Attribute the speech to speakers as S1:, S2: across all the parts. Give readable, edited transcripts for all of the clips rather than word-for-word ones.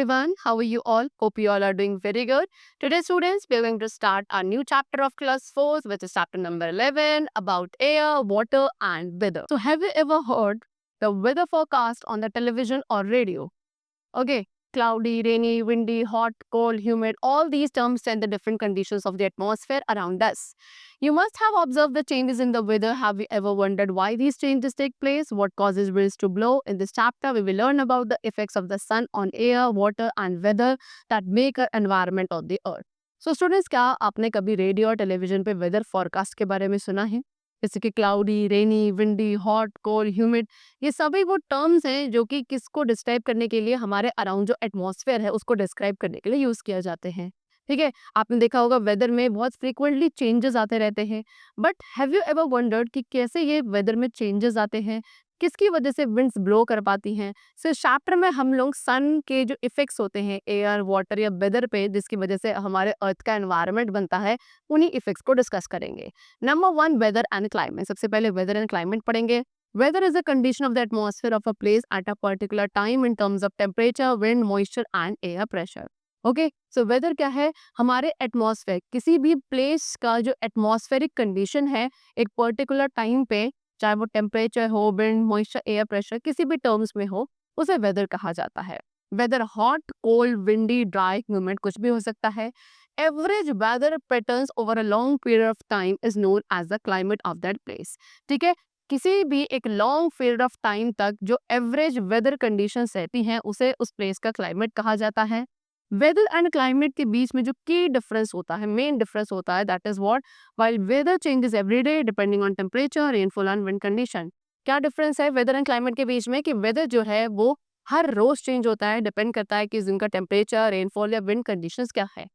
S1: everyone. How are you all? Hope you all are doing very good. Today, students, we are going to start our new chapter of class 4, which is chapter number 11 about air, water, and weather. So, have you ever heard the weather forecast on the television or radio? Okay, cloudy, rainy, windy, hot, cold, humid, all these terms tell the different conditions of the atmosphere around us. You must have observed the changes in the weather. Have you ever wondered why these changes take place? What causes winds to blow? In this chapter, we will learn about the effects of the sun on air, water, and weather that make our environment on the earth. So, students, क्या आपने कभी radio और television पे weather forecast के बारे में सुना है? जैसे कि क्लाउडी, रेनी, विंडी, हॉट, कोल्ड, ह्यूमिड, ये सभी वो टर्म्स हैं जो कि किसको डिस्क्राइब करने के लिए हमारे अराउंड जो एटमॉस्फेयर है उसको डिस्क्राइब करने के लिए यूज किया जाते हैं। ठीक है, आपने देखा होगा वेदर में बहुत फ्रीक्वेंटली चेंजेस आते रहते हैं। But have you ever wondered कि कैसे ये वेदर में चेंजेस आते हैं, किसकी वजह से विंड्स ब्लो कर पाती हैं। सो इस चैप्टर में हम लोग सन के जो इफेक्ट्स होते हैं एयर, वाटर या वेदर पे, जिसकी वजह से हमारे अर्थ का एनवायरनमेंट बनता है, उन्हीं इफेक्ट्स को डिस्कस करेंगे। Number 1, weather and climate. सबसे पहले वेदर एंड क्लाइमेट पढ़ेंगे। Weather is a condition of the atmosphere of a place at a particular time in terms of temperature, wind, moisture and air pressure. Okay, so whether क्या है? हमारे atmosphere, किसी भी place का जो atmospheric condition है एक पर्टिकुलर टाइम पे, चाहे वो टेम्परेचर हो, विंड, मॉइस्चर, एयर प्रेशर, किसी भी टर्म्स में हो, उसे वेदर कहा जाता है। Weather hot, cold, windy, dry, humid कुछ भी हो सकता है। Average weather patterns over a long period of time is known as the climate of that place. ठीक है, किसी भी एक लॉन्ग पीरियड ऑफ टाइम तक जो एवरेज वेदर कंडीशंस रहती हैं उसे उस प्लेस का क्लाइमेट कहा जाता है। वेदर एंड क्लाइमेट के बीच में जो की डिफरेंस होता है, मेन डिफरेंस होता है, that is what, while weather changes every day depending on temperature, rainfall and wind condition. क्या डिफरेंस है वेदर एंड क्लाइमेट के बीच में? कि वेदर जो है वो हर रोज चेंज होता है, डिपेंड करता है कि दिन का टेम्परेचर, रेनफॉल या विंड कंडीशंस क्या है।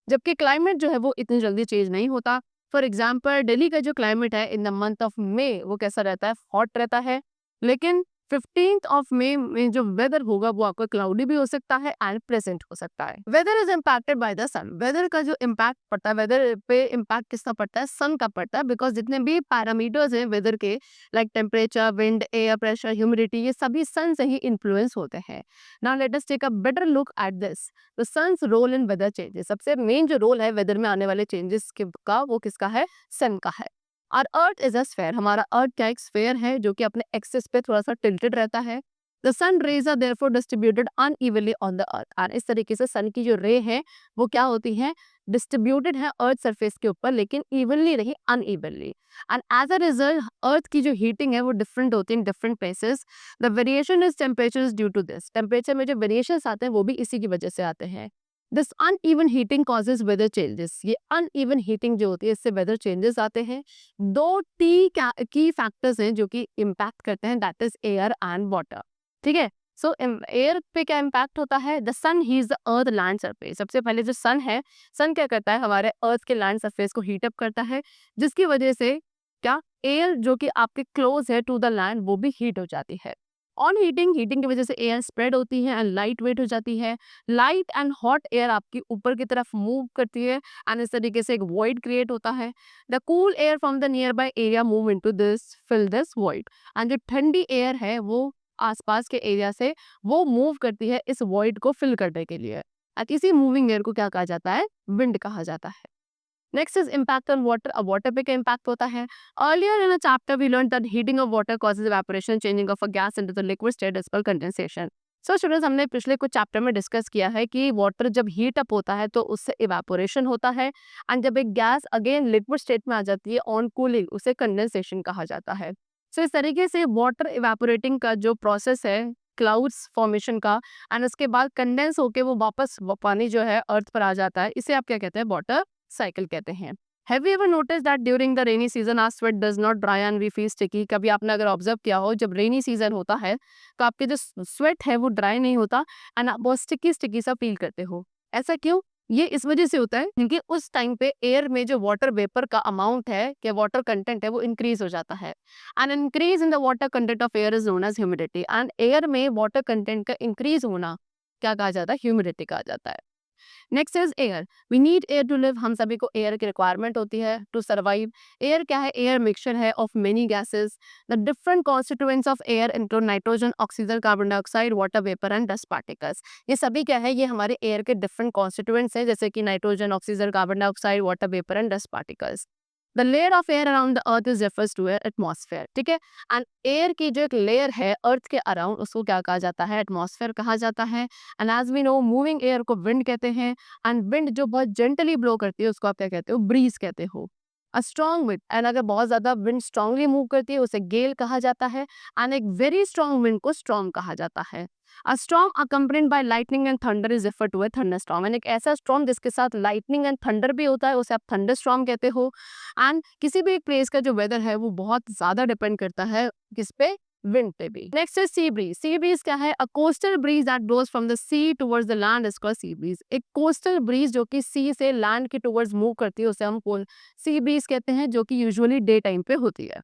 S1: जबकि क्लाइमेट जो है वो इतनी जल्दी चेंज नहीं होता। फॉर एग्जाम्पल, दिल्ली का जो क्लाइमेट है in the month of May, वो कैसा रहता है? हॉट रहता है। लेकिन 15th ऑफ मई में जो वेदर होगा वो आपका क्लाउडी भी हो सकता है एंड प्रेजेंट हो सकता है। Weather is impacted by the sun. Weather का जो इम्पैक्ट पड़ता है, वेदर पे इम्पैक्ट किसका पड़ता है? सन का पड़ता है, बिकॉज जितने भी पैरामीटर्स हैं वेदर के, like temperature, wind, air pressure, humidity, ये सभी सन से ही इन्फ्लुएंस होते हैं। Now let us take a better look at this, the sun's role in weather changes. सबसे मेन जो रोल है वेदर में आने वाले चेंजेस का, वो किसका है? सन का है। और अर्थ इज अ स्फेयर। हमारा अर्थ क्या एक स्फेयर है जो कि अपने एक्सिस पे थोड़ा सा टिल्टेड रहता है। The sun rays are therefore distributed unevenly on the earth. और इस तरीके से सन की जो रे है वो क्या होती है? डिस्ट्रीब्यूटेड है अर्थ सरफेस के ऊपर, लेकिन इवनली नहीं, unevenly. And as a result earth की जो हीटिंग है वो डिफरेंट होती है in different places. The variation is temperature is due to this. Temperature में जो वेरिएशंस आते हैं वो भी इसी की वजह से आते हैं। This uneven heating causes weather changes. ये अनइवन हीटिंग जो होती है इससे वेदर चेंजेस आते हैं। दो की फैक्टर्स हैं जो कि इम्पैक्ट करते हैं, that is air and water. ठीक है, सो एयर पे क्या इम्पैक्ट होता है? The sun heats the earth land surface. सबसे पहले जो सन है, सन क्या करता है? हमारे अर्थ के लैंड सरफेस को हीट अप करता है, जिसकी वजह से क्या, एयर जो कि आपके क्लोज है टू द लैंड वो भी हीट हो जाती है। ऑन हीटिंग, हीटिंग की वजह से एयर स्प्रेड होती है एंड लाइट वेट हो जाती है। लाइट एंड हॉट एयर आपकी ऊपर की तरफ मूव करती है एंड इस तरीके से एक वॉइड क्रिएट होता है। The cool air from the nearby area move into this, fill this void. And जो ठंडी एयर है वो आसपास के एरिया से वो मूव करती है इस वॉइड को फिल करने के लिए। और इसी मूविंग एयर को क्या कहा जाता है? विंड कहा जाता है। Next is impact on water. अब वाटर पे क्या इम्पैक्ट होता है? Earlier in a chapter we learn that heating of water causes evaporation, changing of a gas into the liquid state is called condensation. So students, हमने पिछले कुछ chapter में discuss किया है कि वाटर जब हीट अप होता है तो उससे इवेपोरेशन होता है, एंड जब एक गैस अगेन लिक्विड स्टेट में आ जाती है ऑन कूलिंग, उसे कंडेंसेशन कहा जाता है। सो इस तरीके से वाटर इवेपोरेटिंग का जो प्रोसेस है क्लाउड्स फॉर्मेशन का, एंड उसके बाद कंडेंस होके वो वापस पानी जो है अर्थ पर आ जाता है, इसे आप क्या कहते हैं? वाटर साइकिल कहते हैं। Have you ever noticed that during the rainy season our sweat does not dry and we feel sticky? कभी आपने अगर ऑब्जर्व किया हो जब रेनी सीजन होता है तो आपके जो स्वेट है वो ड्राई नहीं होता एंड आप बहुत स्टिकी स्टिकी सा फील करते हो। ऐसा क्यों? ये इस वजह से होता है क्योंकि उस टाइम पे एयर में जो वाटर वेपर का अमाउंट है, क्या वाटर कंटेंट है, वो इंक्रीज हो जाता है। And increase in the water content of air is known as humidity. And air में वाटर कंटेंट का इंक्रीज होना क्या कहा जाता है? ह्यूमिडिटी कहा जाता है। Next is air, we need air to live, हम सभी को एयर की रिक्वायरमेंट होती है टू सर्वाइव। एयर क्या है? एयर मिक्सचर है of many gases, the different constituents of air include nitrogen, oxygen, carbon dioxide, water vapour and dust particles. ये सभी क्या है? ये हमारे एयर के डिफरेंट कॉन्स्टिट्यूएंट्स हैं, जैसे कि nitrogen, oxygen, carbon dioxide, water vapour and dust particles. The layer of air around the earth is refers to atmosphere, ठीक है। एंड एयर की जो एक लेयर है अर्थ के अराउंड, उसको क्या कहा जाता है? एटमॉस्फेयर कहा जाता है। And as we know, moving air को विंड कहते हैं, एंड विंड जो बहुत जेंटली ब्लो करती है उसको आप क्या कहते हो? ब्रीज कहते हो। अ स्ट्रॉन्ग विंड, एंड अगर बहुत ज्यादा विंड स्ट्रांगली मूव करती है उसे गेल कहा जाता है। एंड एक वेरी स्ट्रॉन्ग विंड को स्टॉर्म कहा जाता है। A storm accompanied by lightning and thunder is refer to a thunderstorm, and एक ऐसा स्टॉर्म जिसके साथ लाइटनिंग एंड थंडर भी होता है उसे आप थंडरस्टॉर्म कहते हो। एंड किसी भी एक प्लेस का जो वेदर है वो बहुत ज्यादा डिपेंड करता है किस पे? विंड पे भी। Next is sea breeze. Sea breeze क्या है? A coastal breeze that blows from the sea towards the land is called sea breeze. एक कोस्टल ब्रीज जो कि सी से लैंड के टुवर्ड्स मूव करती है उसे हम सी ब्रीज कहते हैं, जो कि यूजुअली डे टाइम पे होती है।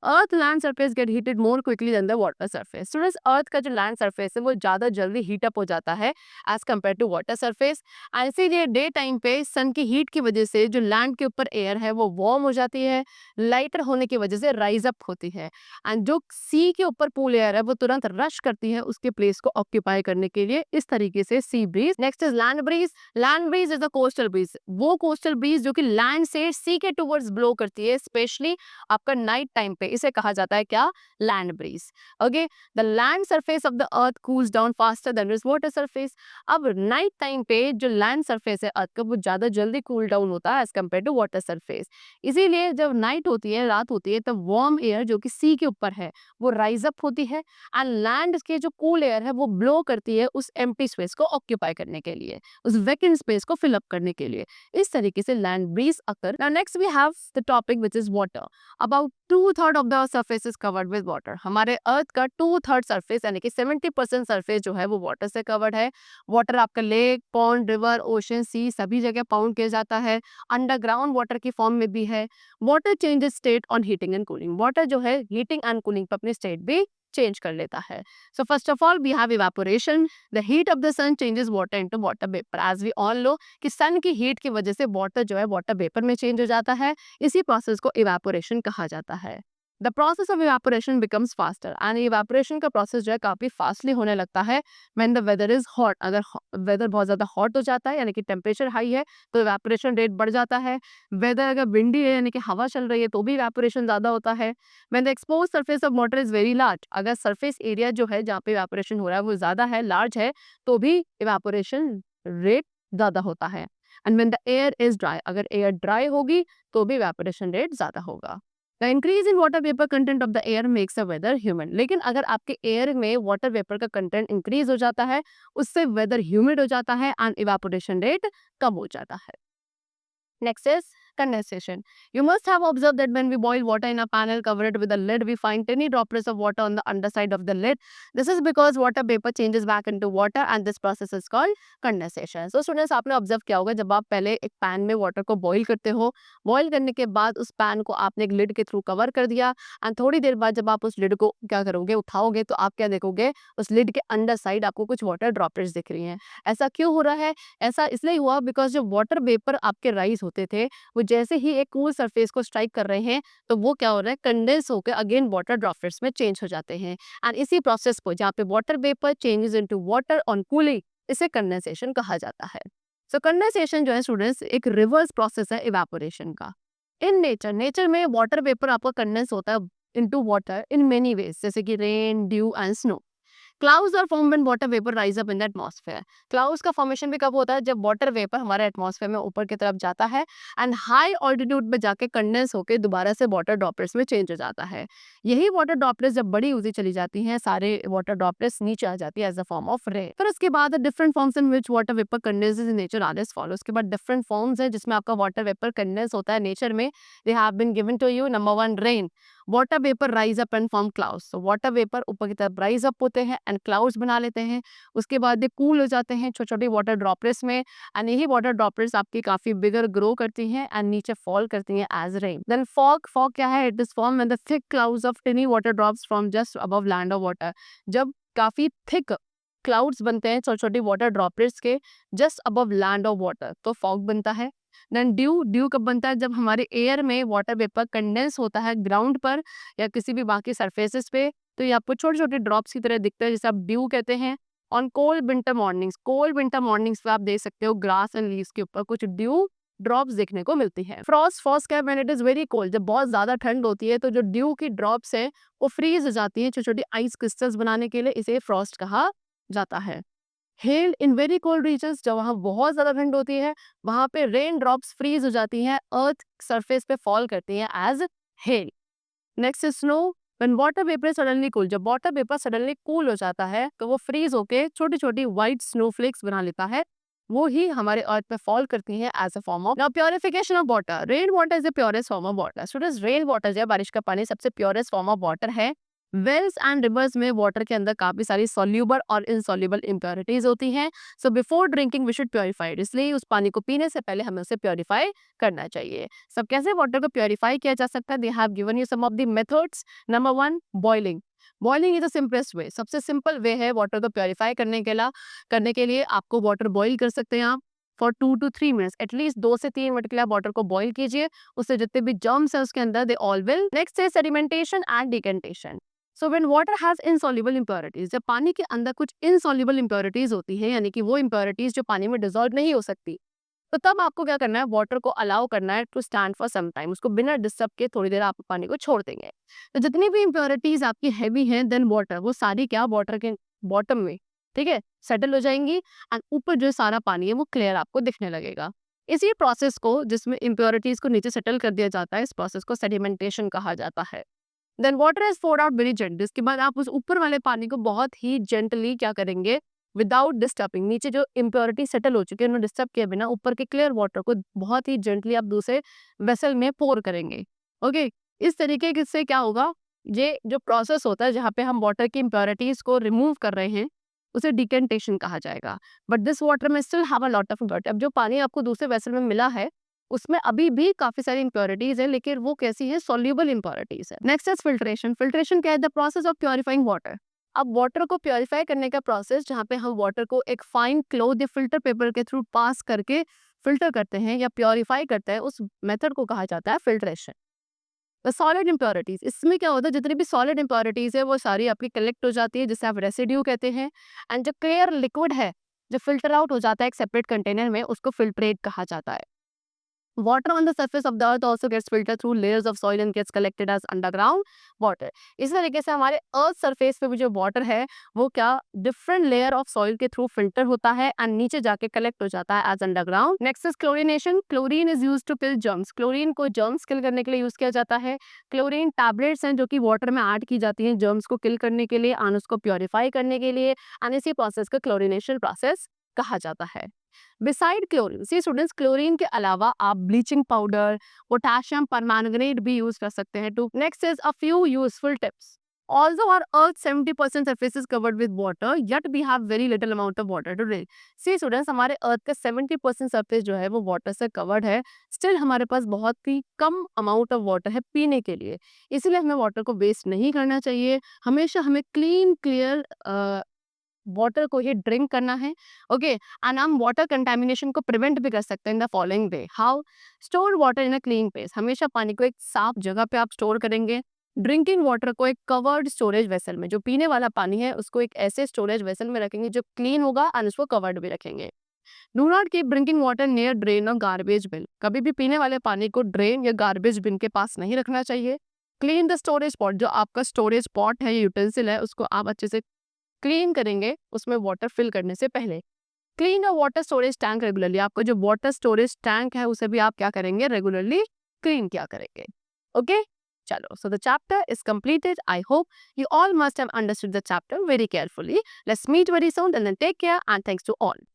S1: Earth land surface get heated more quickly than the water surface. Students, earth का जो लैंड सरफेस है वो ज़्यादा जल्दी हीट अप हो जाता है as compare to water surface. And इसीलिए डे टाइम पे सन की हीट की वजह से जो लैंड के ऊपर एयर है वो वार्म हो जाती है, लाइटर होने की वजह से राइज अप होती है। एंड जो सी के ऊपर पूल एयर है वो तुरंत रश करती है उसके प्लेस को ऑक्यूपाई करने के लिए, इस तरीके से sea breeze. Next is land breeze. Land breeze is a coastal breeze, वो कोस्टल ब्रीज जो कि लैंड से सी के टुवर्ड्स ब्लो करती है, स्पेशली आपका नाइट टाइम पे, इसे कहा जाता है क्या? Land breeze. Okay, the land surface of the earth cools down faster than it's water surface. अब नाइट टाइम पे जो लैंड सरफेस है अर्थ का वो ज्यादा जल्दी कूल डाउन होता है as compare to water surface. इसीलिए जब नाइट होती है, रात होती है, तब वार्म एयर जो कि सी के ऊपर है वो राइज अप होती है, एंड लैंड के जो कूल एयर है वो ब्लो करती है उस एम्प्टी स्पेस को ऑक्यूपाई करने के लिए, उस वैकेंट स्पेस को फिल अप करने के लिए। इस तरीके से land breeze occur. Now next we have the topic which is water. About 2/3 of the surface is covered with water. हमारे अर्थ का 2/3 सरफेस यानी कि 70% सरफेस जो है वो वाटर से कवर्ड है। वाटर आपका लेक, पॉन्ड, रिवर, ओशन, सी सभी जगह पाउंड किया जाता है। अंडरग्राउंड वाटर की फॉर्म में भी है। Water changes state on heating and cooling. Water जो है हीटिंग एंड कूलिंग पर अपनी स्टेट भी चेंज कर लेता है। So first of all we have evaporation. The heat of the sun changes water into water vapour. As we all know कि sun की हीट की वजह से वाटर जो है वाटर वेपर में चेंज हो जाता है। इसी प्रोसेस को इवेपोरेशन कहा जाता है। The process of evaporation becomes faster, and evaporation का प्रोसेस जो है काफी फास्टली होने लगता है when the weather is hot. अगर वेदर बहुत ज्यादा हॉट हो जाता है यानी कि टेम्परेचर हाई है तो इवेपोरेशन रेट बढ़ जाता है। वेदर अगर विंडी है यानी कि हवा चल रही है तो भी इवेपोरेशन ज्यादा होता है। When the expose surface of water is very large, अगर सरफेस एरिया जो है जहाँ पे इवेपोरेशन हो रहा है वो ज्यादा है, लार्ज है, तो भी इवेपोरेशन रेट ज्यादा होता है। And when the air is dry, अगर एयर ड्राई होगी तो भी इवेपोरेशन रेट ज्यादा होगा। The increase in water vapour content of the air makes a weather humid. लेकिन अगर आपके एयर में वाटर वेपर का कंटेंट इंक्रीज हो जाता है उससे वेदर ह्यूमिड हो जाता है एंड इवेपोरेशन रेट कम हो जाता है। Next is condensation. You must have observed that when we boil water in a panel, cover it with a lid, we find tiny droplets of water on the underside of the lid. This is because water vapor changes back into water and this process is called condensation. So students, आपने observe किया होगा जब आप पहले एक pan में water को boil करते हो, बॉईल करने के बाद उस पैन को आपने एक लिड के थ्रू कवर कर दिया एंड थोड़ी देर बाद जब आप उस लिड को क्या करोगे, उठाओगे, तो आप क्या देखोगे, उस लिड के अंडर साइड आपको कुछ वाटर ड्रॉपलेट्स दिख रही हैं। ऐसा क्यों हो रहा है? ऐसा इसलिए हुआ बिकॉज जो वाटर वेपर आपके राइज होते थे वो जैसे ही एक कूल सरफेस को स्ट्राइक कर रहे हैं तो वो क्या हो रहा है, कंडेंस होकर अगेन वाटर ड्रॉपलेट्स में चेंज हो जाते हैं। एंड इसी प्रोसेस को जहाँ पे water vapour changes into water on cooling, इसे कंडेंसेशन कहा जाता है। सो कंडेंसेशन जो है स्टूडेंट्स एक रिवर्स प्रोसेस है इवेपोरेशन का। इन नेचर में वाटर वेपर आपका कंडेंस होता है into water in many ways, जैसे कि rain, dew and snow. Clouds are form when water vapour rise up in the atmosphere. Clouds का फॉर्मेशन भी कब होता है? जब वाटर वेपर हमारे एटमॉस्फेयर में ऊपर की तरफ जाता है एंड हाई ऑल्टीट्यूड पे जाके कंडेंस होकर दोबारा से वाटर ड्रॉपलेट्स में चेंज हो जाता है। यही वाटर ड्रॉपलेट्स जब बड़ी होती चली जाती हैं, सारे वाटर ड्रॉपलेट्स नीचे आ जाती है as a form of rain. फिर उसके बाद different forms in which water vapour condenses in nature are as follow. उसके बाद डिफरेंट फॉर्म्स है जिसमें आपका वाटर वेपर कंडेंस होता है नेचर में। They have been given to you. Number 1 rain. Water vapour rise up and form clouds. तो water vapour ऊपर की तरफ राइज अप होते हैं एंड क्लाउड्स बना लेते हैं। उसके बाद ये कूल हो जाते हैं छोटे छोटे वाटर ड्रॉपलेट्स में एंड यही वाटर ड्रॉपलेट्स आपकी काफी बिगर ग्रो करती हैं एंड नीचे फॉल करती हैं as rain. Then fog. Fog क्या है? It is form when the thick clouds of tiny water drops from just above land of water. जब काफी थिक क्लाउड्स बनते हैं छोटे छोटे वाटर ड्रॉपलेट्स के just above land of water, तो फॉग बनता है। देन ड्यू, ड्यू कब बनता है? जब हमारे एयर में वाटर वेपर कंडेंस होता है ग्राउंड पर या किसी भी बाकी सरफेसेस पे, तो ये आपको छोटे छोटे ड्रॉप्स की तरह दिखते हैं, जिसे आप ड्यू कहते हैं। ऑन कोल्ड विंटर मॉर्निंग्स पे आप देख सकते हो ग्रास एंड लीव्स के ऊपर कुछ ड्यू ड्रॉप्स देखने को मिलती है। फ्रॉस्ट क्या, when it is very cold, जब बहुत ज्यादा ठंड होती है तो जो ड्यू की ड्रॉप्स है वो फ्रीज हो जाती है छोटी छोटी आइस क्रिस्टल्स बनाने के लिए, इसे फ्रॉस्ट कहा जाता है। Hail, in very cold regions, जब वहाँ बहुत ज्यादा ठंड होती है वहां पे रेन ड्रॉप्स फ्रीज हो जाती हैं, अर्थ सरफेस पे फॉल करती हैं as hail. Next is snow, when water vapour suddenly cool, जब वाटर वेपर सडनली कूल हो जाता है तो वो फ्रीज होके छोटी छोटी व्हाइट स्नोफ्लेक्स बना लेता है, वो ही हमारे अर्थ पे फॉल करती हैं as a form of. Now purification of water, rain water is the purest form of water. Students, rain water जो है बारिश का पानी सबसे प्योरेस्ट फॉर्म ऑफ वाटर है। वेल्स एंड रिवर्स में वाटर के अंदर काफी सारी सॉल्यूबल और इनसॉल्यूबल इम्प्योरिटीज होती हैं, so before drinking we should purify it, इसलिए उस पानी को पीने से पहले हमें उसे प्योरीफाई करना चाहिए। सब कैसे वाटर को प्योरीफाई किया जा सकता है? They have given you some of the methods. Number 1, boiling. Boiling is the simplest way, सबसे सिंपल वे है वाटर को प्योरीफाई करने के लिए आपको वाटर बॉईल कर सकते हैं आप फॉर 2 to 3 मिनट्स, एटलीस्ट 2 से 3 मिनट के लिए आप वाटर को बॉईल कीजिए, उससे जितने भी जर्म्स है उसके अंदर दे ऑल विल। नेक्स्ट है sedimentation and decantation. So when water has insoluble impurities, जब पानी के अंदर कुछ इनसॉल्युबल इंप्योरिटीज होती है, यानी कि वो इंप्योरिटीज जो पानी में डिसॉल्व नहीं हो सकती, तो तब आपको क्या करना है, वाटर को अलाउ करना है to stand for some time, उसको बिना डिस्टर्ब के थोड़ी देर आप पानी को छोड़ देंगे। तो जितनी भी इंप्योरिटीज आपकी हैवी हैं देन वाटर, वो सारी क्या वाटर के बॉटम में, ठीक है, सेटल हो जाएंगी एंड ऊपर जो सारा पानी है वो क्लियर आपको दिखने लगेगा। इसी प्रोसेस को, जिसमें इंप्योरिटीज को नीचे सेटल कर दिया जाता है, इस प्रोसेस को सेडिमेंटेशन कहा जाता है। Then water is poured out very gently, इसके बाद आप उस ऊपर वाले पानी को बहुत ही जेंटली क्या करेंगे, विदाउट डिस्टर्बिंग, नीचे जो इम्प्योरिटी सेटल हो चुकी है उन्हें डिस्टर्ब किए बिना ऊपर के क्लियर वाटर को बहुत ही जेंटली आप दूसरे वेसल में पोर करेंगे। ओके, इस तरीके से क्या होगा, ये जो प्रोसेस होता है जहाँ पे हम वाटर की इम्प्योरिटीज को रिमूव कर रहे हैं उसे डिकेंटेशन कहा जाएगा। बट दिस वाटर में still have a lot of impurity, अब जो पानी आपको दूसरे वेसल में मिला है उसमें अभी भी काफी सारी इंप्योरिटीज है, लेकिन वो कैसी है, सॉल्युबल इंप्योरिटीज है। Next is filtration. फिल्ट्रेशन क्या है? The process of purifying water. अब वाटर को प्योरीफाई करने का प्रोसेस जहाँ पे हम वाटर को एक फाइन क्लॉथ या फिल्टर पेपर के थ्रू पास करके फिल्टर करते हैं या प्योरीफाई करते हैं, उस मेथड को कहा जाता है फिल्ट्रेशन। द सॉलिड इंप्योरिटीज, इसमें क्या होता है, जितनी भी सॉलिड इंप्योरिटीज है वो सारी आपकी कलेक्ट हो जाती है, जिसे आप रेसिड्यू कहते हैं। एंड जो क्लियर लिक्विड है जो फिल्टर आउट हो जाता है एक सेपरेट कंटेनर में, उसको फिल्ट्रेट कहा जाता है। Water on the surface of the earth also gets filtered through layers of soil and gets collected as underground water. इस तरीके से हमारे अर्थ सरफेस पे भी जो वाटर है वो क्या, डिफरेंट लेयर ऑफ सॉइल के थ्रू फिल्टर होता है एंड नीचे जाके कलेक्ट हो जाता है as underground. Next is chlorination. Chlorine is used to kill germs, chlorine को जर्म्स किल करने के लिए यूज किया जाता है। क्लोरीन टैबलेट्स हैं जो कि वाटर में ऐड की जाती हैं जर्म्स को किल करने के लिए एंड उसको प्योरीफाई करने के लिए, एंड इसी प्रोसेस को क्लोरिनेशन प्रोसेस कहा जाता है। Beside chlorine, see students, chlorine के अलावा आप ब्लीचिंग पाउडर, पोटेशियम परमैंगनेट भी यूज कर सकते हैं too. Next is a few useful tips. Although our Earth's 70% surface is covered with water, yet we have very little amount of water to drink. See students, हमारे earth का 70% surface जो है वो water से covered है, still हमारे पास बहुत ही कम amount of water है पीने के लिए, इसलिए हमें वाटर को वेस्ट नहीं करना चाहिए, हमेशा हमें क्लीन क्लियर वाटर को ही ड्रिंक करना है। ओके, एंड हम वाटर कंटेमिनेशन को प्रिवेंट भी कर सकते हैं in the following way. How? Store water in a clean place, हमेशा पानी को एक साफ जगह पे आप स्टोर करेंगे। ड्रिंकिंग वाटर को एक कवर्ड स्टोरेज वेसल में, जो पीने वाला पानी है उसको एक ऐसे स्टोरेज वेसल में रखेंगे जो क्लीन होगा एंड उसको कवर्ड भी रखेंगे। Do not keep drinking water near drain और गार्बेज बिन, कभी भी पीने वाले पानी को ड्रेन या गार्बेज बिन के पास नहीं रखना चाहिए। क्लीन द स्टोरेज पॉट, जो आपका स्टोरेज पॉट है या यूटेंसिल है उसको आप अच्छे से क्लीन करेंगे उसमें वाटर फिल करने से पहले। क्लीन अ वाटर स्टोरेज टैंक रेगुलरली, आपका जो वाटर स्टोरेज टैंक है उसे भी आप क्या करेंगे, रेगुलरली क्लीन क्या करेंगे। ओके, चलो, so the chapter is completed. I hope you all must have understood the chapter very carefully. Let's meet very soon and then take care and thanks to all.